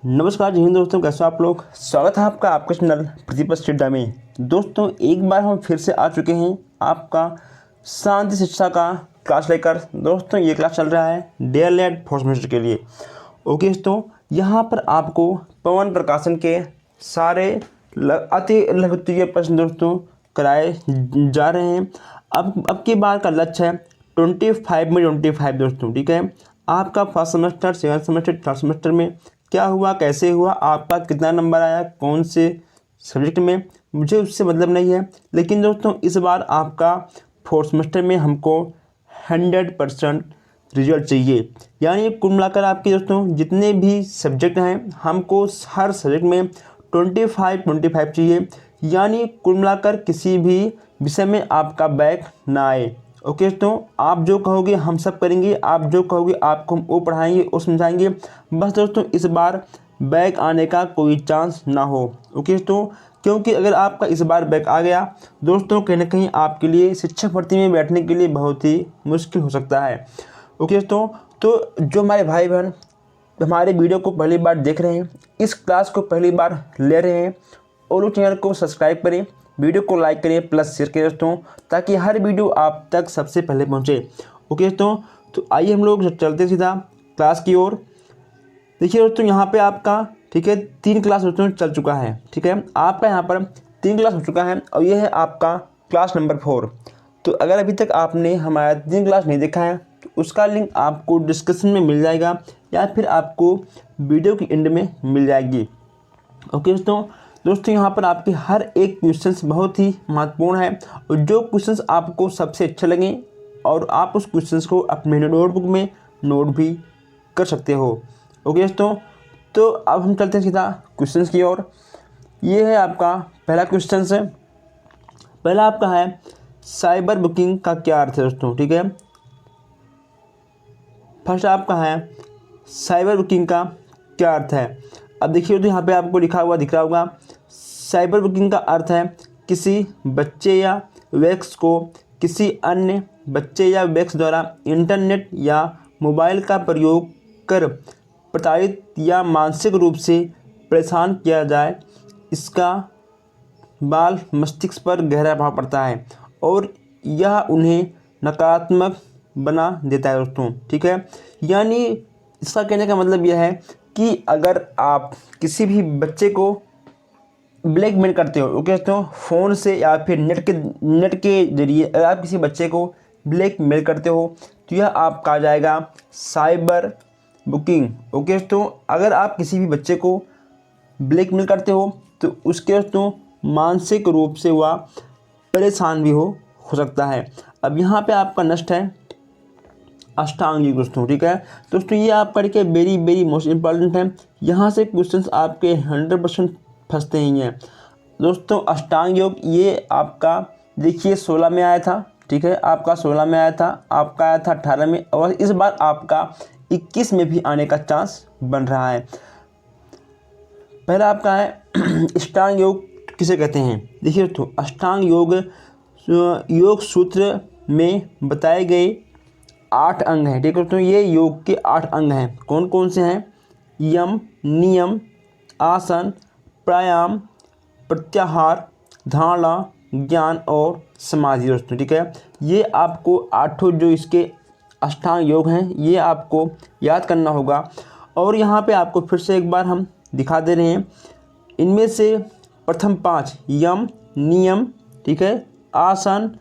नमस्कार जी हिंद दोस्तों, कैसे हो आप लोग। स्वागत है आपका आपके चैनल प्रतिपक्ष चिड्डा में। दोस्तों एक बार हम फिर से आ चुके हैं आपका शांति शिक्षा का क्लास लेकर। दोस्तों ये क्लास चल रहा है डीएलएड फोर्थ सेमेस्टर के लिए। ओके दोस्तों, यहाँ पर आपको पवन प्रकाशन के सारे अति लघुत्तरीय प्रश्न दोस्तों कराए जा रहे हैं। अब की बार का लक्ष्य है 25 में 25 दोस्तों, ठीक है। आपका first semester, second semester, third semester में क्या हुआ, कैसे हुआ, आपका कितना नंबर आया, कौन से सब्जेक्ट में, मुझे उससे मतलब नहीं है। लेकिन दोस्तों इस बार आपका फोर्थ सेमेस्टर में हमको 100% रिजल्ट चाहिए। यानी कुल मिलाकर आपके दोस्तों जितने भी सब्जेक्ट हैं हमको हर सब्जेक्ट में 25 चाहिए। यानी कुल मिलाकर किसी भी विषय में आपका बैक ना आए। ओके दोस्तों, आप जो कहोगे हम सब करेंगे, आप जो कहोगे आपको हम वो पढ़ाएंगे वो समझाएंगे। बस दोस्तों इस बार बैक आने का कोई चांस ना हो। ओके दोस्तों, क्योंकि अगर आपका इस बार बैक आ गया दोस्तों, कहीं ना कहीं आपके लिए शिक्षक भर्ती में बैठने के लिए बहुत ही मुश्किल हो सकता है। ओके दोस्तों, तो जो हमारे भाई बहन हमारे वीडियो को पहली बार देख रहे हैं, इस क्लास को पहली बार ले रहे हैं, और लोग चैनल को सब्सक्राइब करें, वीडियो को लाइक करें, प्लस शेयर करें दोस्तों, ताकि हर वीडियो आप तक सबसे पहले पहुंचे। ओके दोस्तों, तो आइए हम लोग चलते सीधा क्लास की ओर। देखिए दोस्तों यहाँ पे आपका, ठीक है, 3 क्लास दोस्तों चल चुका है, ठीक है। आपका यहाँ पर 3 क्लास हो चुका है और ये है आपका क्लास नंबर 4। तो अगर अभी तक आपने हमारा 3 क्लास नहीं देखा है तो उसका लिंक आपको डिस्क्रिप्शन में मिल जाएगा या फिर आपको वीडियो की एंड में मिल जाएगी। ओके दोस्तों यहाँ पर आपके हर एक क्वेश्चंस बहुत ही महत्वपूर्ण है, और जो क्वेश्चंस आपको सबसे अच्छे लगें और आप उस क्वेश्चंस को अपने नोटबुक में नोट भी कर सकते हो। ओके दोस्तों, तो अब हम चलते हैं सीधा क्वेश्चंस की ओर। ये है आपका पहला क्वेश्चन है। पहला आपका है साइबर बुकिंग का क्या अर्थ है दोस्तों, ठीक है। फर्स्ट आपका है साइबर बुकिंग का क्या अर्थ है। अब देखिए तो यहाँ पे आपको लिखा हुआ दिख रहा होगा, साइबर बुकिंग का अर्थ है किसी बच्चे या व्यक्ति को किसी अन्य बच्चे या व्यक्ति द्वारा इंटरनेट या मोबाइल का प्रयोग कर प्रताड़ित या मानसिक रूप से परेशान किया जाए। इसका बाल मस्तिष्क पर गहरा प्रभाव पड़ता है और यह उन्हें नकारात्मक बना देता है दोस्तों, ठीक है। यानी इसका कहने का मतलब यह है कि अगर आप किसी भी बच्चे को ब्लैकमेल करते हो, ओके दोस्तों, फ़ोन से या फिर नेट के जरिए अगर आप किसी बच्चे को ब्लैकमेल करते हो तो यह आपका आ जाएगा साइबर बुकिंग। ओके दोस्तों, अगर आप किसी भी बच्चे को ब्लैकमेल करते हो तो उसके दोस्तों मानसिक रूप से वह परेशान भी हो सकता है। अब यहाँ पे आपका नेक्स्ट है अष्टांग योग दोस्तों, ठीक है। दोस्तों ये आपका देखिए वेरी मोस्ट इंपॉर्टेंट है। यहाँ से क्वेश्चंस आपके 100% फंसते ही हैं दोस्तों। अष्टांग योग ये आपका देखिए 16 में आया था, ठीक है, आपका 16 में आया था, आपका आया था 18 में, और इस बार आपका 21 में भी आने का चांस बन रहा है। पहला आपका है अष्टांग योग किसे कहते हैं। देखिए दोस्तों अष्टांग योग सूत्र में बताए गए 8 अंग हैं, ठीक है दोस्तों। ये योग के 8 अंग हैं। कौन कौन से हैं? यम, नियम, आसन, प्राणायाम, प्रत्याहार, धारणा, ज्ञान और समाधि दोस्तों, ठीक है। ये आपको 8 जो इसके अष्टांग योग हैं ये आपको याद करना होगा। और यहाँ पे आपको फिर से एक बार हम दिखा दे रहे हैं। इनमें से प्रथम 5 यम, नियम, ठीक है, आसन,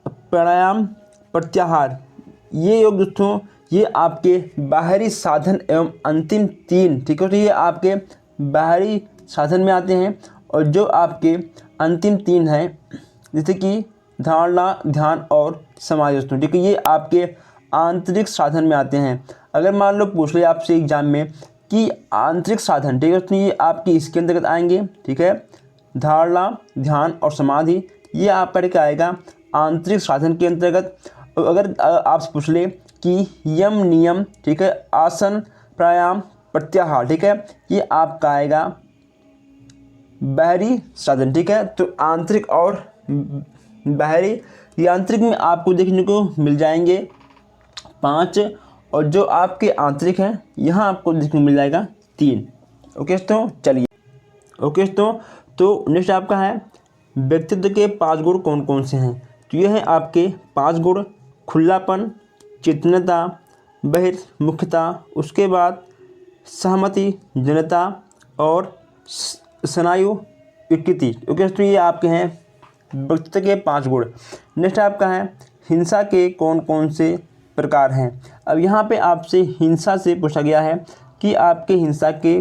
प्राणायाम, प्रत्याहार, ये योग दोस्तों ये आपके बाहरी साधन एवं अंतिम 3, ठीक है, तो ये आपके बाहरी साधन में आते हैं। और जो आपके अंतिम 3 हैं जैसे कि धारणा, ध्यान और समाधि दोस्तों, ठीक है, ये आपके आंतरिक साधन में आते हैं। अगर मान लो पूछ ले आपसे एग्जाम में कि आंतरिक साधन, ठीक है दोस्तों, ये आपके इसके अंतर्गत आएंगे, ठीक है। धारणा, ध्यान और समाधि ये आपका क्या आएगा आंतरिक साधन के अंतर्गत। अगर आपसे पूछ ले कि यम, नियम, ठीक है, आसन, प्राणायाम, प्रत्याहार, ठीक है, ये आपका आएगा बाहरी साधन, ठीक है। तो आंतरिक और बाहरी, यांत्रिक में आपको देखने को मिल जाएंगे 5, और जो आपके आंतरिक हैं यहाँ आपको देखने को मिल जाएगा 3। ओके दोस्तों, चलिए। ओके दोस्तों, तो नेक्स्ट आपका है व्यक्तित्व के 5 गुण कौन कौन से हैं। तो ये हैं आपके 5 गुण। खुलापन, चेतनता, बहिर्मुखता, उसके बाद सहमति, जनता और स्नायु विकृति। ओके दोस्तों, ये आपके हैं व्यक्तित्व के 5 गुण। नेक्स्ट आपका है हिंसा के कौन कौन से प्रकार हैं। अब यहाँ पे आपसे हिंसा से पूछा गया है कि आपके हिंसा के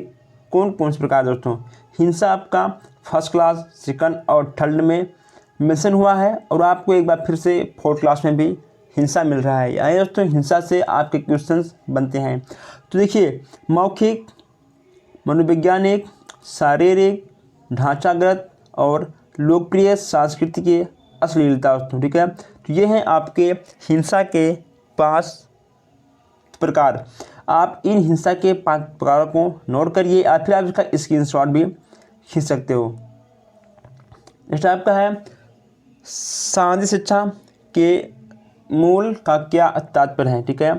कौन कौन से प्रकार। दोस्तों, हिंसा आपका फर्स्ट क्लास, सेकंड और थर्ड में मेंशन हुआ है और आपको एक बार फिर से फोर्थ क्लास में भी हिंसा मिल रहा है। यानी दोस्तों हिंसा से आपके क्वेश्चंस बनते हैं। तो देखिए, मौखिक, मनोवैज्ञानिक, शारीरिक, ढांचागत और लोकप्रिय सांस्कृतिक अश्लीलता। दोस्तों ठीक है, तो ये हैं आपके हिंसा के 5 प्रकार। आप इन हिंसा के 5 प्रकारों को नोट करिए या फिर आप इसका स्क्रीनशॉट भी खींच सकते हो। नेक्स्ट आपका है सामाजिक शिक्षा के मूल का क्या तात्पर्य है। ठीक है,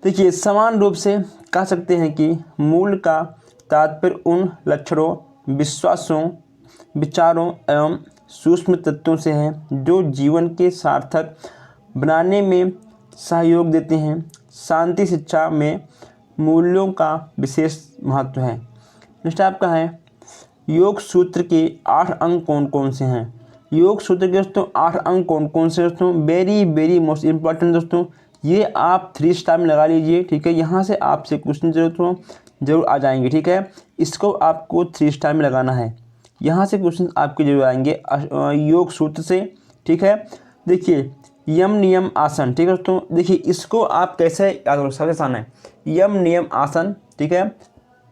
देखिए समान रूप से कह सकते हैं कि मूल का तात्पर्य उन लक्षणों, विश्वासों, विचारों एवं सूक्ष्म तत्वों से है जो जीवन के सार्थक बनाने में सहयोग देते हैं। शांति शिक्षा में मूल्यों का विशेष महत्व है। नेक्स्ट आपका है योग सूत्र के 8 अंग कौन कौन से हैं। योग सूत्र के दोस्तों 8 अंग कौन कौन से दोस्तों, वेरी मोस्ट इम्पॉर्टेंट दोस्तों, ये आप 3 स्टार में लगा लीजिए। ठीक है, यहाँ से आपसे क्वेश्चन जरूर आ जाएंगे। ठीक है, इसको आपको 3 स्टार में लगाना है, यहाँ से क्वेश्चन आपके जरूर आएंगे योग सूत्र से। ठीक है, देखिए यम नियम आसन। ठीक है दोस्तों, देखिए इसको आप कैसे याद करो, सबसे आसान है यम नियम आसन। ठीक है,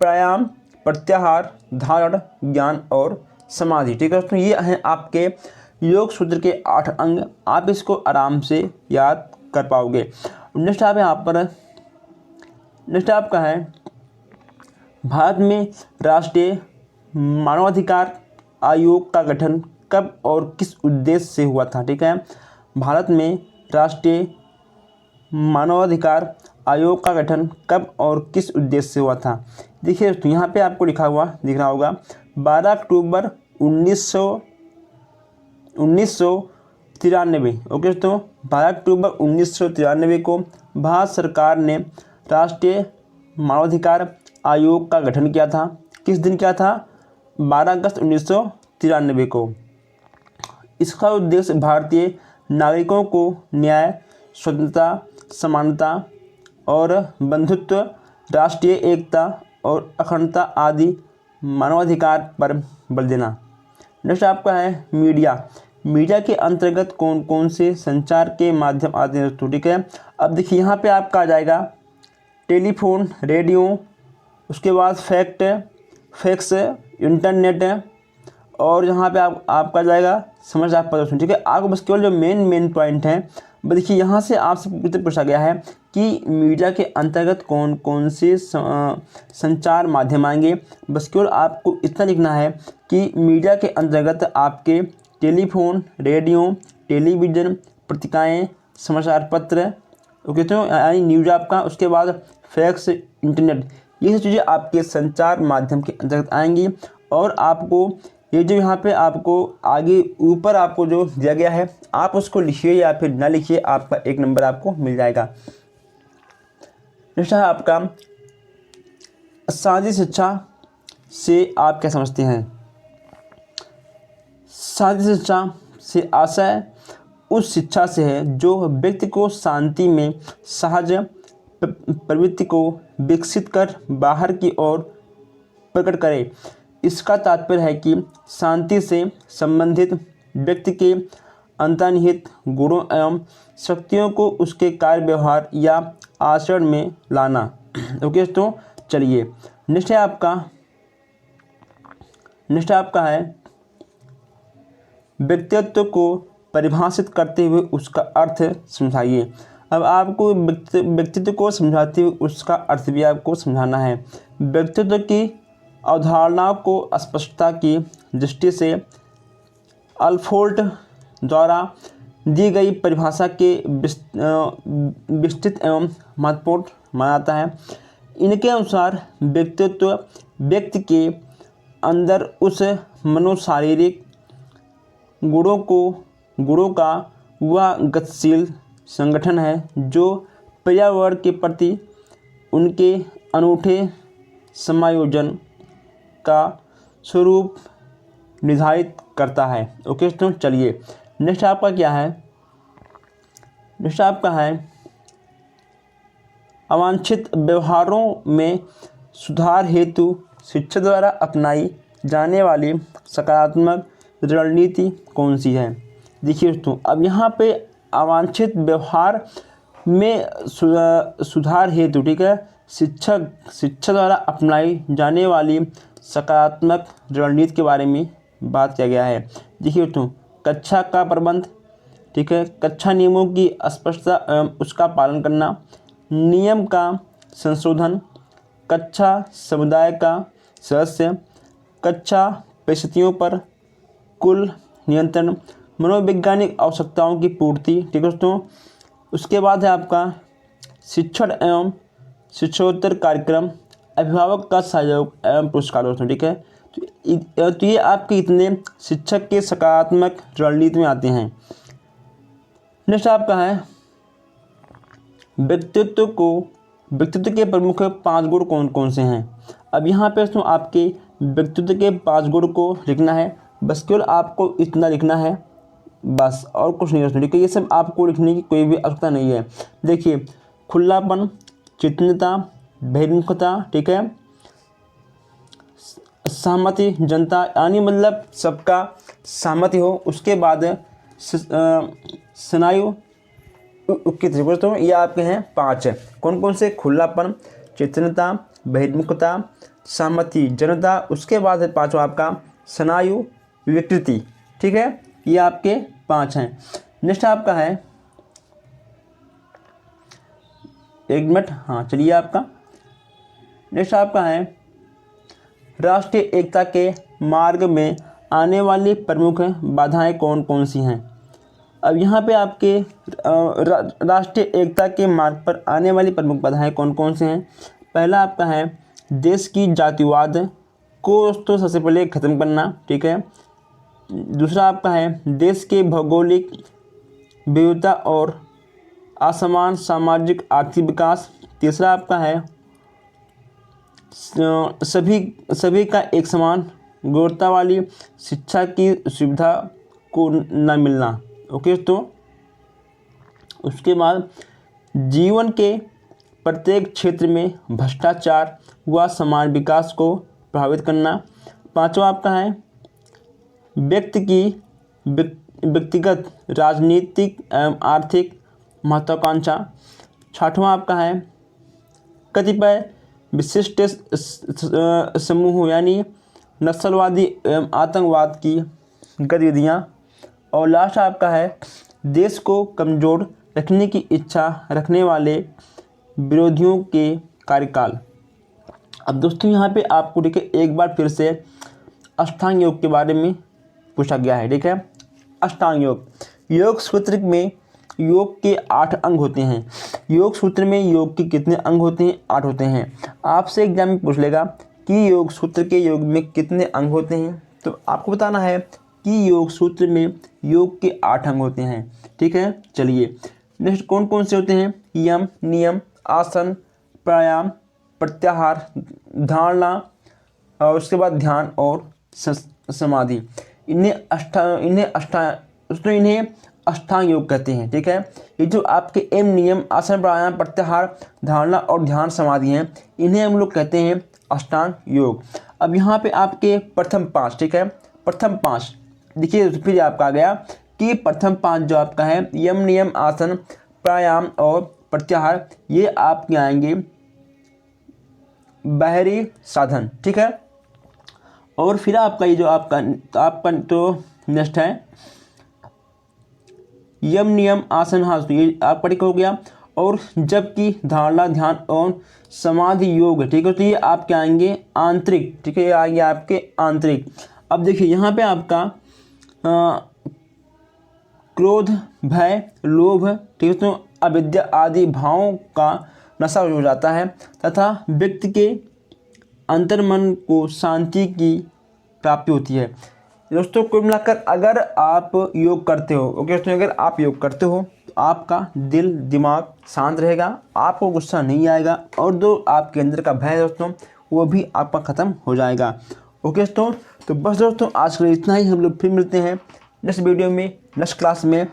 प्राणायाम, प्रत्याहार, धारण, ज्ञान और समाधि। ठीक है दोस्तों, ये हैं आपके योग सूत्र के 8 अंग। आप इसको आराम से याद कर पाओगे। नेक्स्ट आप यहाँ पर नेक्स्ट आपका है भारत में राष्ट्रीय मानवाधिकार आयोग का गठन कब और किस उद्देश्य से हुआ था। ठीक है, भारत में राष्ट्रीय मानवाधिकार आयोग का गठन कब और किस उद्देश्य से हुआ था। देखिए दोस्तों, यहाँ पे आपको लिखा हुआ दिख रहा होगा 12 अक्टूबर 1993। ओके दोस्तों, 12 अक्टूबर 1993 को भारत सरकार ने राष्ट्रीय मानवाधिकार आयोग का गठन किया था। किस दिन किया था? 12 अगस्त 1993 को। इसका उद्देश्य भारतीय नागरिकों को न्याय, स्वतंत्रता, समानता और बंधुत्व, राष्ट्रीय एकता और अखंडता आदि मानवाधिकार पर बल देना। नेक्स्ट आपका है मीडिया के अंतर्गत कौन कौन से संचार के माध्यम आते हैं दोस्तों। ठीक है, अब देखिए यहाँ पे आपका आ जाएगा टेलीफोन, रेडियो, उसके बाद फैक्स, इंटरनेट और यहाँ पे आपका जाएगा समझ आप पता। ठीक है, आपको बस केवल जो मेन पॉइंट हैं देखिए यहाँ से आपसे पूछा गया है कि मीडिया के अंतर्गत कौन कौन से संचार माध्यम आएंगे। बस केवल आपको इतना लिखना है कि मीडिया के अंतर्गत आपके टेलीफोन, रेडियो, टेलीविज़न, पत्रिकाएं, समाचार पत्र, ओके तो यानी न्यूज़ आपका, उसके बाद फैक्स, इंटरनेट, ये सब चीज़ें आपके संचार माध्यम के अंतर्गत आएंगी। और आपको ये जो यहाँ पे आपको आगे ऊपर आपको जो दिया गया है आप उसको लिखिए या फिर ना लिखिए, आपका 1 नंबर आपको मिल जाएगा। नेक्स्ट है आपका सामाजिक शिक्षा से आप क्या समझते हैं। सामाजिक शिक्षा से आशय उस शिक्षा से है जो व्यक्ति को शांति में सहज प्रवृत्ति को विकसित कर बाहर की ओर प्रकट करे। इसका तात्पर्य है कि शांति से संबंधित व्यक्ति के अंतर्निहित गुणों एवं शक्तियों को उसके कार्य व्यवहार या आचरण में लाना। ओके तो चलिए नेक्स्ट आपका है व्यक्तित्व को परिभाषित करते हुए उसका अर्थ समझाइए। अब आपको व्यक्तित्व को समझाते हुए उसका अर्थ भी आपको समझाना है। व्यक्तित्व की अवधारणाओं को स्पष्टता की दृष्टि से अल्फोर्ड द्वारा दी गई परिभाषा के विस्तृत एवं महत्वपूर्ण माना जाता है। इनके अनुसार व्यक्तित्व व्यक्ति के अंदर उस मनोशारीरिक गुणों का वह गतिशील संगठन है जो पर्यावरण के प्रति उनके अनूठे समायोजन का स्वरूप निर्धारित करता है। ओके दोस्तों, चलिए नेक्स्ट आपका क्या है। नेक्स्ट आपका है अवांछित व्यवहारों में सुधार हेतु शिक्षा द्वारा अपनाई जाने वाली सकारात्मक रणनीति कौन सी है। देखिए दोस्तों, अब यहाँ पे अवांछित व्यवहार में सुधार हेतु, ठीक है, शिक्षा द्वारा अपनाई जाने वाली सकारात्मक रणनीति के बारे में बात किया गया है। देखिए दोस्तों, कक्षा का प्रबंध, ठीक है, कक्षा नियमों की स्पष्टता एवं उसका पालन करना, नियम का संशोधन, कक्षा समुदाय का सदस्य, कक्षा परिस्थितियों पर कुल नियंत्रण, मनोवैज्ञानिक आवश्यकताओं की पूर्ति, ठीक है दोस्तों। उसके बाद है आपका शिक्षण एवं शिक्षोत्तर कार्यक्रम, अभिभावक का सहयोग एवं पुरस्कार दोस्तों, ठीक है। तो ये आपके इतने शिक्षक के सकारात्मक रणनीति में आते हैं। नेक्स्ट आपका है व्यक्तित्व के प्रमुख 5 गुण कौन कौन से हैं। अब यहाँ पे दोस्तों आपके व्यक्तित्व के 5 गुण को लिखना है, बस केवल आपको इतना लिखना है, बस और कुछ नहीं दोस्तों, ठीक है। ये सब आपको लिखने की कोई भी आवश्यकता नहीं है। देखिए, खुलापन, चेतनता, बहिर्मुखता, ठीक है, सहमति, जनता, यानी मतलब सबका सहमति हो। उसके बाद स्नायु के त्रिभुज, तो ये आपके हैं 5 है। कौन कौन से? खुलापन, चेतनता, बहिर्मुखता, सहमति, जनता। उसके बाद है 5वां आपका स्नायु विकृति, ठीक है। ये आपके 5 हैं। नेक्स्ट आपका है, एक मिनट, हाँ चलिए, आपका नेक्स्ट आपका है राष्ट्रीय एकता के मार्ग में आने वाली प्रमुख बाधाएं कौन कौन सी हैं। अब यहाँ पे आपके राष्ट्रीय एकता के मार्ग पर आने वाली प्रमुख बाधाएं कौन कौन से हैं। पहला आपका है देश की जातिवाद को तो सबसे पहले ख़त्म करना, ठीक है। दूसरा आपका है देश के भौगोलिक विविधता और असमान सामाजिक आर्थिक विकास। तीसरा आपका है सभी का एक समान गुणवत्ता वाली शिक्षा की सुविधा को न मिलना। ओके दोस्तों, उसके बाद जीवन के प्रत्येक क्षेत्र में भ्रष्टाचार व समाज विकास को प्रभावित करना। पांचवा आपका है व्यक्ति की व्यक्तिगत राजनीतिक एवं आर्थिक महत्वाकांक्षा। छठवां आपका है कतिपय विशिष्ट समूह यानी नस्लवादी एवं आतंकवाद की गतिविधियाँ। और लास्ट आपका है देश को कमज़ोर रखने की इच्छा रखने वाले विरोधियों के कार्यकाल। अब दोस्तों यहाँ पे आपको ठीक है एक बार फिर से अष्टांग योग के बारे में पूछा गया है, ठीक है। अष्टांग योग सूत्र में योग के 8 अंग होते हैं। योग सूत्र में योग के कितने अंग होते हैं? 8 होते हैं। आपसे एग्जाम में पूछ लेगा कि योग सूत्र के योग में कितने अंग होते हैं, तो आपको बताना है कि योग सूत्र में योग के 8 अंग होते हैं, ठीक है। चलिए नेक्स्ट कौन कौन से होते हैं? यम, नियम, आसन, प्राणायाम, प्रत्याहार, धारणा और उसके बाद ध्यान और समाधि। इन्हें अष्टांग योग कहते हैं, ठीक है। ये जो आपके एम, नियम, आसन, प्राणायाम, प्रत्याहार, धारणा और ध्यान समाधि हैं, इन्हें हम लोग कहते हैं अष्टांग योग। अब यहाँ पे आपके प्रथम 5, ठीक है, प्रथम 5 देखिए, फिर आपका आ गया कि प्रथम 5 जो आपका है यम, नियम, आसन, प्राणायाम और प्रत्याहार, ये आपके आएंगे बाहरी साधन, ठीक है। और फिर आपका ये जो आपका तो नेक्स्ट है यम, नियम, आसन, हाँ ये आपका ठीक हो गया। और जबकि धारणा, ध्यान और समाधि योग, ठीक है, तो ये आपके आएंगे आंतरिक, ठीक है, ये आएंगे आपके आंतरिक। अब देखिए यहाँ पे आपका क्रोध, भय, लोभ, ठीक है, तो अविद्या आदि भावों का नशा हो जाता है तथा व्यक्ति के अंतर्मन को शांति की प्राप्ति होती है। दोस्तों कुल मिलाकर अगर आप योग करते हो, ओके दोस्तों, अगर आप योग करते हो तो आपका दिल दिमाग शांत रहेगा, आपको गुस्सा नहीं आएगा और जो आपके अंदर का भय है दोस्तों वो भी आपका ख़त्म हो जाएगा। ओके दोस्तों, तो बस दोस्तों आज के लिए इतना ही। हम लोग फिर मिलते हैं नेक्स्ट वीडियो में, नेक्स्ट क्लास में।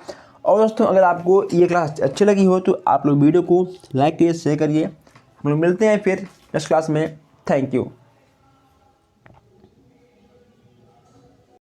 और दोस्तों अगर आपको ये क्लास अच्छी लगी हो तो आप लोग वीडियो को लाइक करिए, शेयर करिए। हम लोग मिलते हैं फिर नेक्स्ट क्लास में। Thank you.